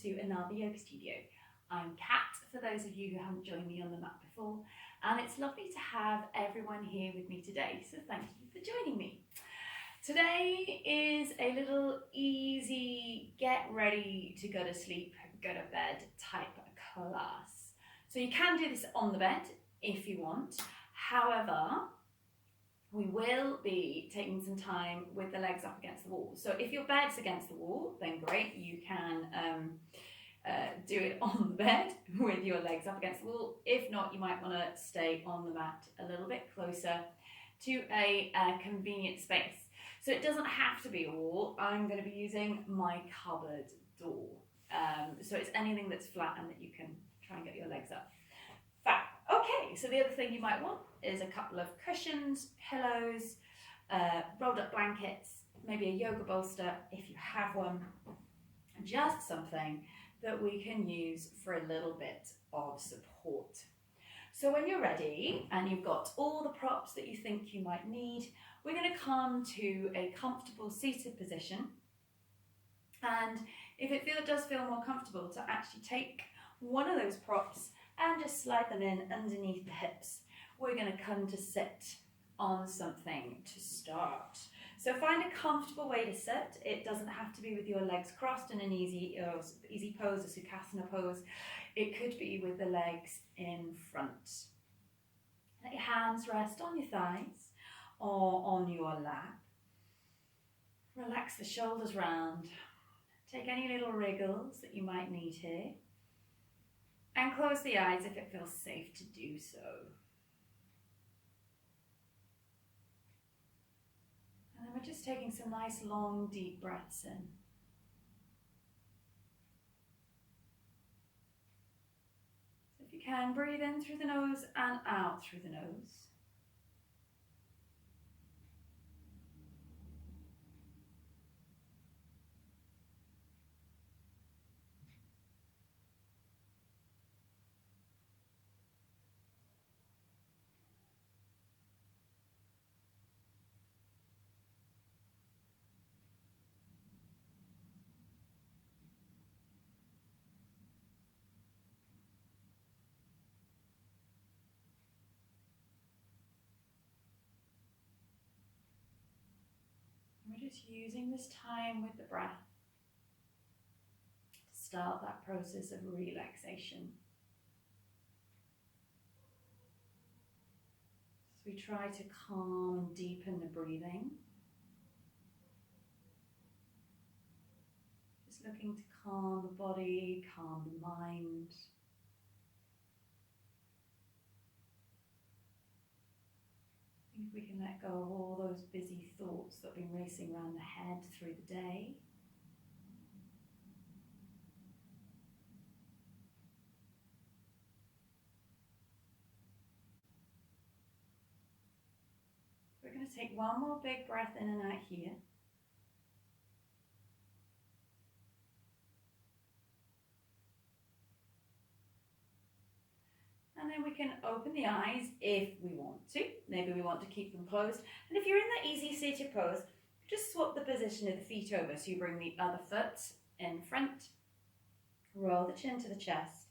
to another yoga studio. I'm Kat, for those of you who haven't joined me on the mat before, and it's lovely to have everyone here with me today, so thank you for joining me. Today is a little easy, get ready to go to sleep, go to bed type class. So you can do this on the bed if you want. However, we will be taking some time with the legs up against the wall. So if your bed's against the wall, then great, you can do it on the bed with your legs up against the wall. If not, you might want to stay on the mat a little bit closer to a convenient space. So it doesn't have to be a wall. I'm going to be using my cupboard door. So it's anything that's flat and that you can try and get your legs up. Fab. Okay, so the other thing you might want is a couple of cushions, pillows, rolled up blankets, maybe a yoga bolster if you have one, just something that we can use for a little bit of support. So when you're ready and you've got all the props that you think you might need, we're going to come to a comfortable seated position. And if it does feel more comfortable to actually take one of those props and just slide them in underneath the hips, we're going to come to sit on something to start. So find a comfortable way to sit. It doesn't have to be with your legs crossed in an easy pose, a Sukhasana pose. It could be with the legs in front. Let your hands rest on your thighs or on your lap. Relax the shoulders round. Take any little wriggles that you might need here. And close the eyes if it feels safe to do so. And then we're just taking some nice long deep breaths in. So if you can, breathe in through the nose and out through the nose. We're just using this time with the breath to start that process of relaxation. As we try to calm and deepen the breathing. Just looking to calm the body, calm the mind. If we can let go of all those busy thoughts that have been racing around the head through the day. We're going to take one more big breath in and out here. And then we can open the eyes if we want to. Maybe we want to keep them closed. And if you're in that easy seated pose, just swap the position of the feet over. So you bring the other foot in front, roll the chin to the chest.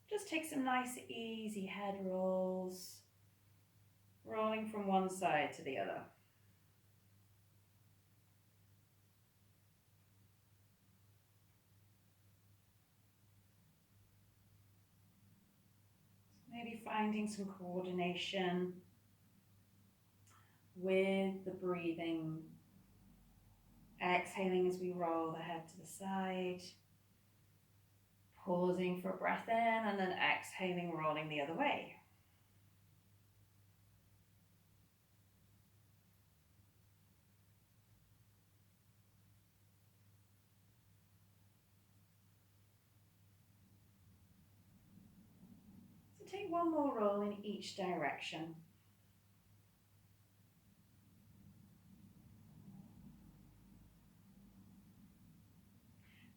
Just take some nice easy head rolls, rolling from one side to the other. Maybe finding some coordination with the breathing. Exhaling as we roll the head to the side. Pausing for a breath in and then exhaling, rolling the other way. Take one more roll in each direction.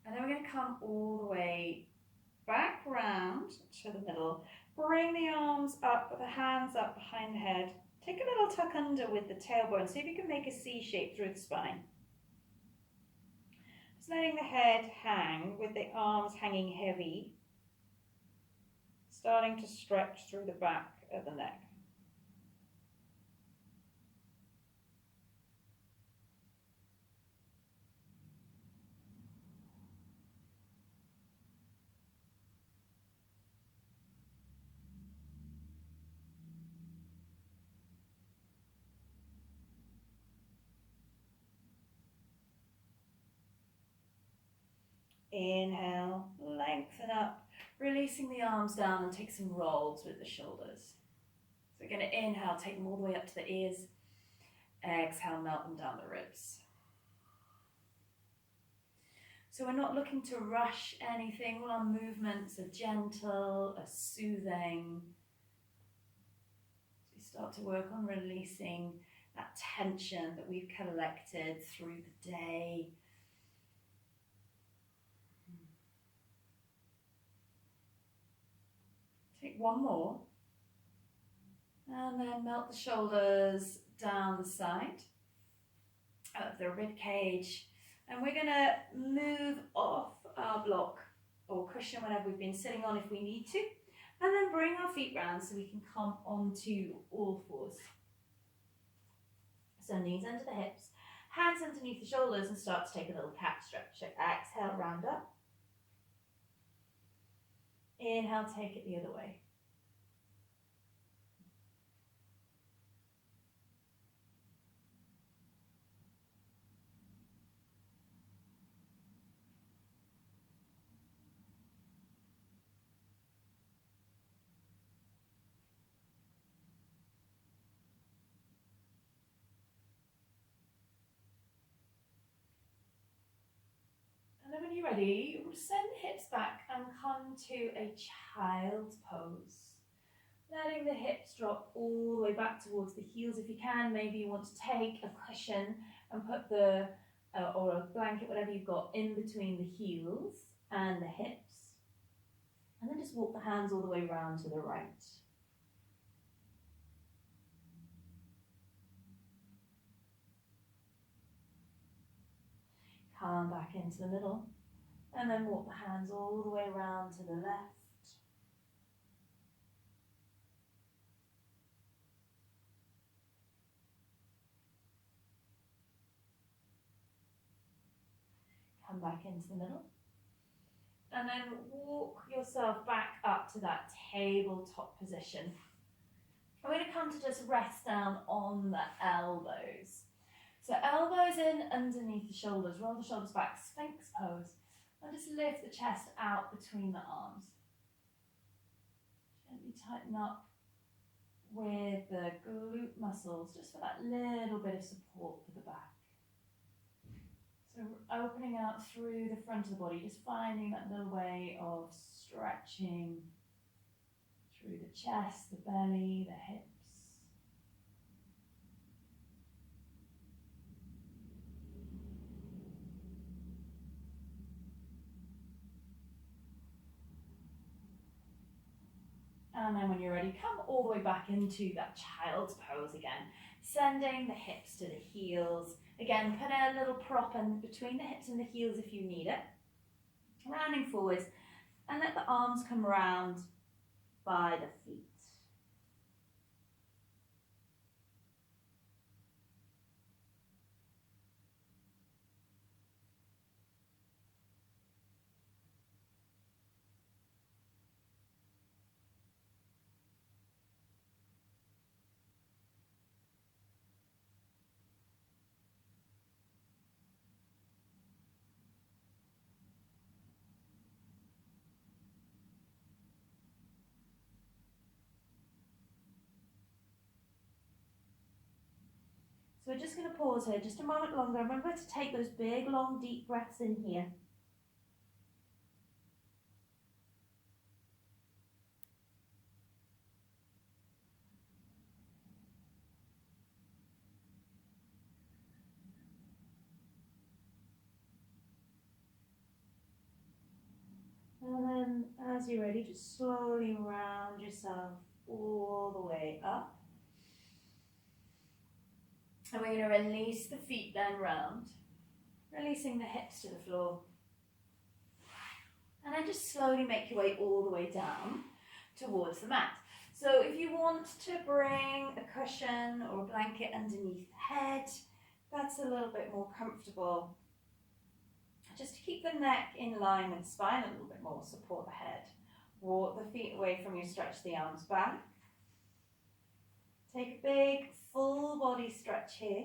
And then we're going to come all the way back round to the middle. Bring the arms up, the hands up behind the head. Take a little tuck under with the tailbone. See if you can make a C shape through the spine. Just Just letting the head hang with the arms hanging heavy, starting to stretch through the back of the neck. Inhale, lengthen up, releasing the arms down and take some rolls with the shoulders. So we're going to inhale, take them all the way up to the ears. Exhale, melt them down the ribs. So we're not looking to rush anything. All our movements are gentle, are soothing. So we start to work on releasing that tension that we've collected through the day. Take one more. And then melt the shoulders down the side of the rib cage. And we're going to move off our block or cushion, whatever we've been sitting on if we need to. And then bring our feet round so we can come onto all fours. So knees under the hips, hands underneath the shoulders, and start to take a little cat stretch. So exhale, round up. Inhale, take it the other way. And then when you're ready, send the hips back and come to a child's pose. Letting the hips drop all the way back towards the heels if you can. Maybe you want to take a cushion and put the, or a blanket, whatever you've got, in between the heels and the hips. And then just walk the hands all the way round to the right. Come back into the middle. And then walk the hands all the way round to the left. Come back into the middle. And then walk yourself back up to that tabletop position. We're going to come to just rest down on the elbows. So elbows in underneath the shoulders, roll the shoulders back, Sphinx pose. And just lift the chest out between the arms. Gently tighten up with the glute muscles, just for that little bit of support for the back. So opening out through the front of the body, just finding that little way of stretching through the chest, the belly, the hips. And then when you're ready, come all the way back into that child's pose again, sending the hips to the heels. Again, put a little prop in between the hips and the heels if you need it. Rounding forwards, and let the arms come round by the feet. So we're just going to pause here just a moment longer. Remember to take those big, long, deep breaths in here. And then as you're ready, just slowly round yourself all the way up. And we're going to release the feet then round. Releasing the hips to the floor. And then just slowly make your way all the way down towards the mat. So if you want to bring a cushion or a blanket underneath the head, that's a little bit more comfortable. Just to keep the neck in line with the spine a little bit more, support the head. Walk the feet away from you, stretch the arms back. Take a big full body stretch here.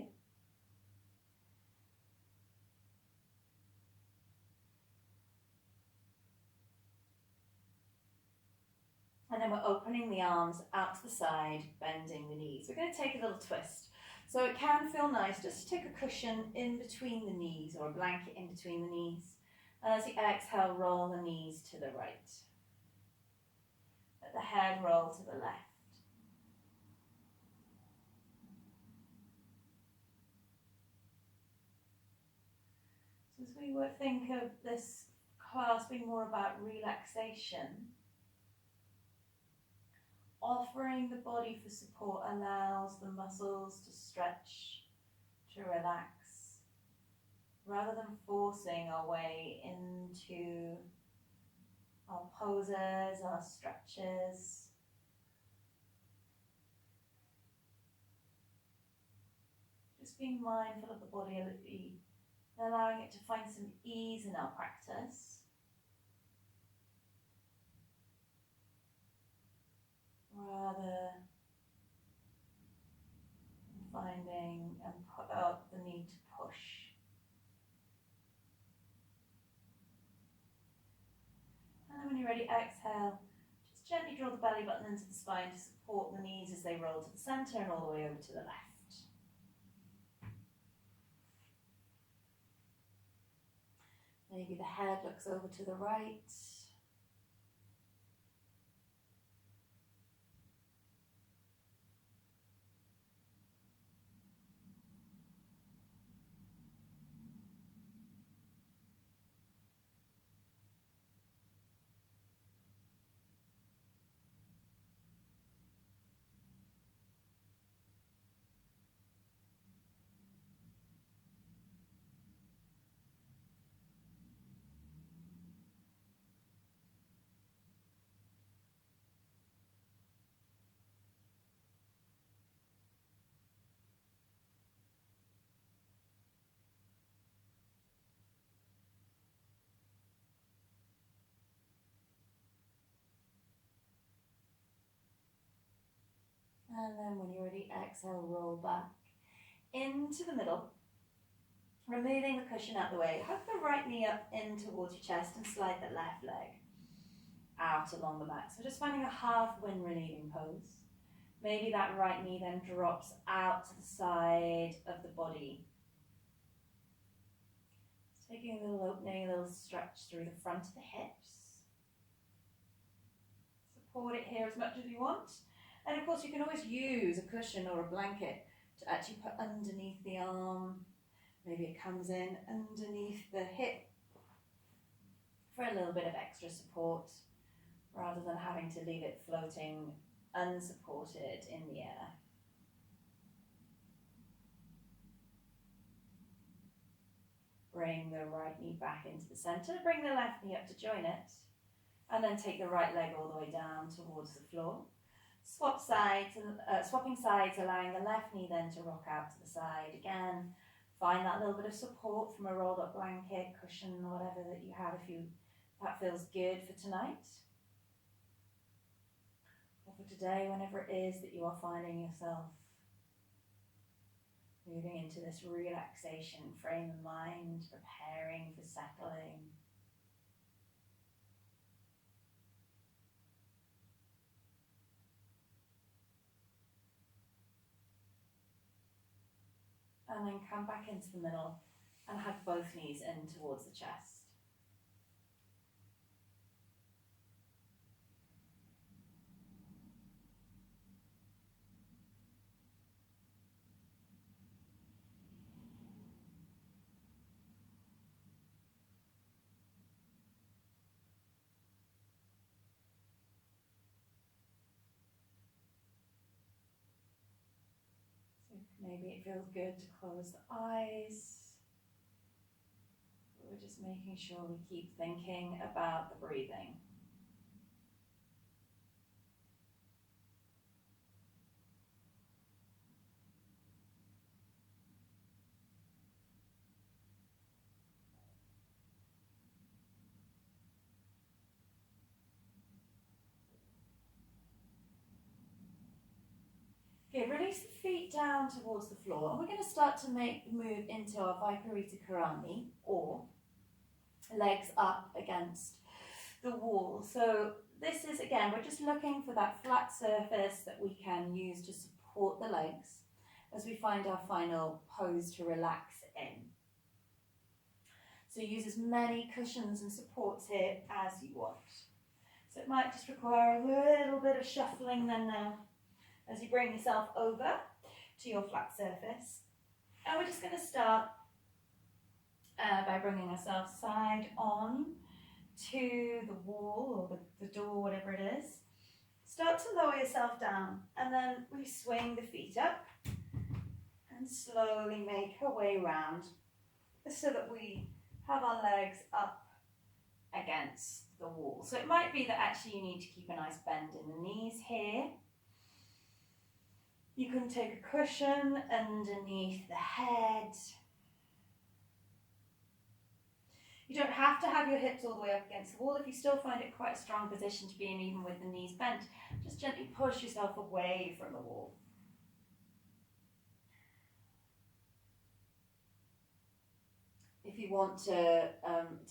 And then we're opening the arms out to the side, bending the knees. We're going to take a little twist. So it can feel nice just to take a cushion in between the knees or a blanket in between the knees. And as you exhale, roll the knees to the right. Let the head roll to the left. So as we would think of this class being more about relaxation, offering the body for support allows the muscles to stretch, to relax, rather than forcing our way into our poses, our stretches. Just being mindful of the body, allowing it to find some ease in our practice. Rather than finding and put out the need to push. And then when you're ready, exhale. Just gently draw the belly button into the spine to support the knees as they roll to the centre and all the way over to the left. Maybe the head looks over to the right. And then when you're ready, exhale, roll back into the middle. Removing the cushion out of the way. Hug the right knee up in towards your chest and slide the left leg out along the back. So just finding a half wind relieving pose. Maybe that right knee then drops out to the side of the body. Taking a little opening, a little stretch through the front of the hips. Support it here as much as you want. And of course you can always use a cushion or a blanket to actually put underneath the arm. Maybe it comes in underneath the hip for a little bit of extra support, rather than having to leave it floating unsupported in the air. Bring the right knee back into the centre, bring the left knee up to join it, and then take the right leg all the way down towards the floor. Swapping sides, allowing the left knee then to rock out to the side again. Find that little bit of support from a rolled up blanket, cushion, whatever that you have, if that feels good for tonight. Or for today, whenever it is that you are finding yourself moving into this relaxation frame of mind, preparing for settling. And then come back into the middle and hug both knees in towards the chest. So maybe it feels good to close the eyes. We're just making sure we keep thinking about the breathing. Okay, release the feet down towards the floor, and we're going to start to move into our Viparita Karani, or legs up against the wall. So this is, again, we're just looking for that flat surface that we can use to support the legs as we find our final pose to relax in. So use as many cushions and supports here as you want. So it might just require a little bit of shuffling then now as you bring yourself over to your flat surface. And we're just going to start by bringing ourselves side on to the wall or the door, whatever it is. Start to lower yourself down, and then we swing the feet up and slowly make our way round so that we have our legs up against the wall. So it might be that actually you need to keep a nice bend in the knees here. You can take a cushion underneath the head. You don't have to have your hips all the way up against the wall. If you still find it quite a strong position to be in, even with the knees bent, just gently push yourself away from the wall. If you want to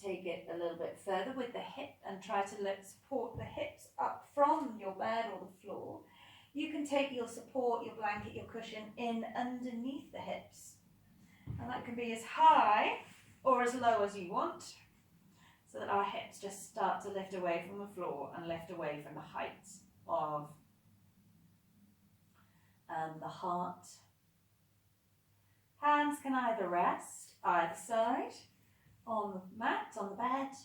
take it a little bit further with the hip and try to support the hips up from your bed or the floor, you can take your support, your blanket, your cushion in underneath the hips. And that can be as high or as low as you want, so that our hips just start to lift away from the floor and lift away from the height of the heart. Hands can either rest either side on the mat, on the bed,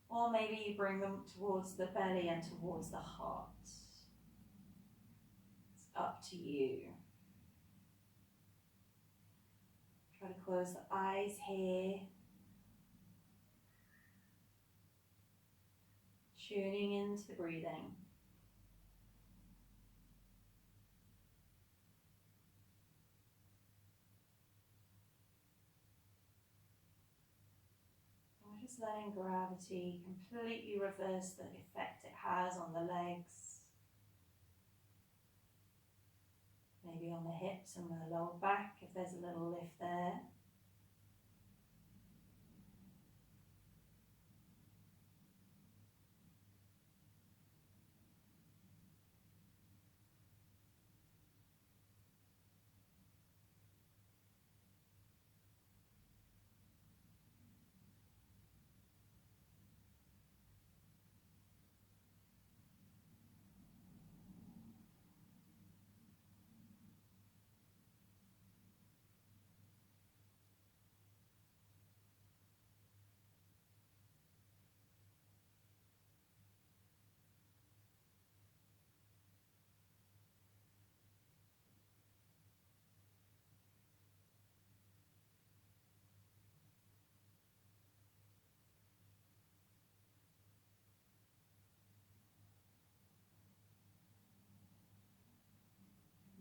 or maybe you bring them towards the belly and towards the heart. It's up to you. Try to close the eyes here. Tuning into the breathing. We're just letting gravity completely reverse the effect it has on the legs. Maybe on the hips and the lower back if there's a little lift there.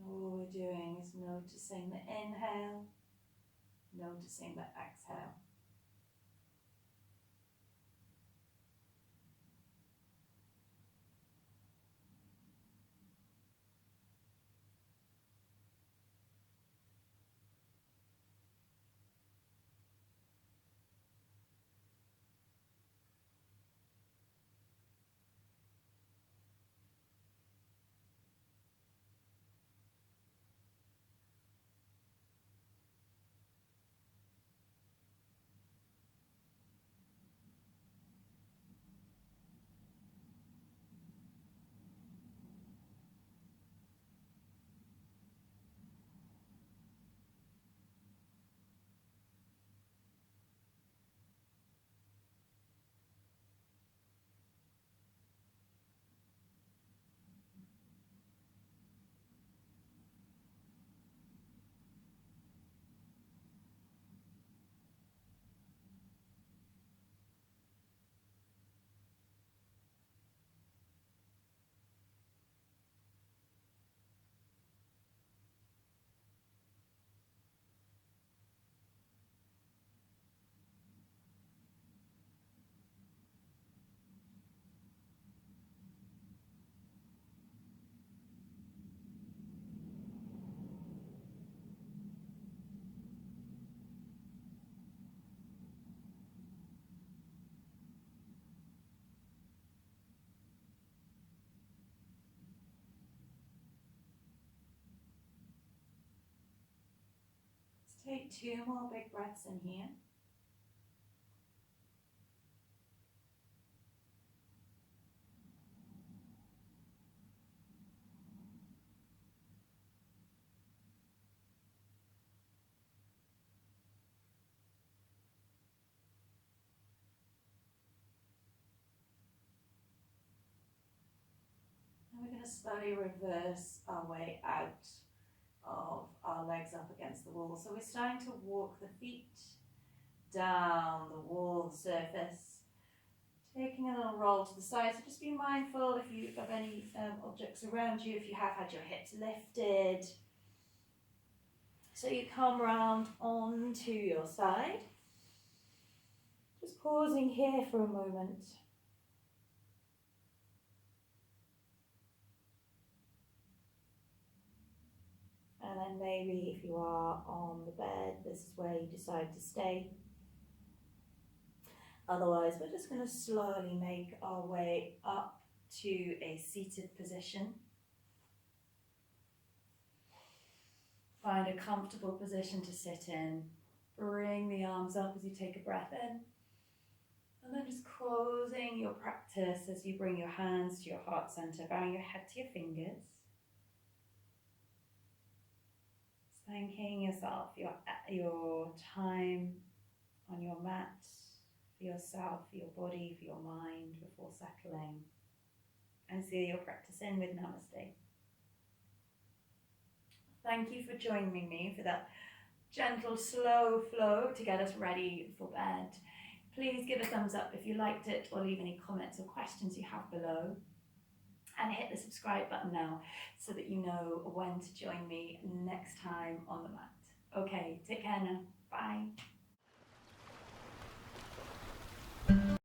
All we're doing is noticing the inhale, noticing the exhale. Take 2 more big breaths in here. And we're going to slowly reverse our way out of our legs up against the wall. So we're starting to walk the feet down the wall surface, taking a little roll to the side. So just be mindful if you have any objects around you, if you have had your hips lifted. So you come round onto your side. Just pausing here for a moment. And then maybe if you are on the bed, this is where you decide to stay. Otherwise, we're just going to slowly make our way up to a seated position. Find a comfortable position to sit in. Bring the arms up as you take a breath in. And then just closing your practice as you bring your hands to your heart center, bowing your head to your fingers. Thanking yourself, your time on your mat, for yourself, for your body, for your mind before settling. And seal your practice in with Namaste. Thank you for joining me for that gentle, slow flow to get us ready for bed. Please give a thumbs up if you liked it, or leave any comments or questions you have below. And hit the subscribe button now so that you know when to join me next time on the mat. Okay, take care now. Bye.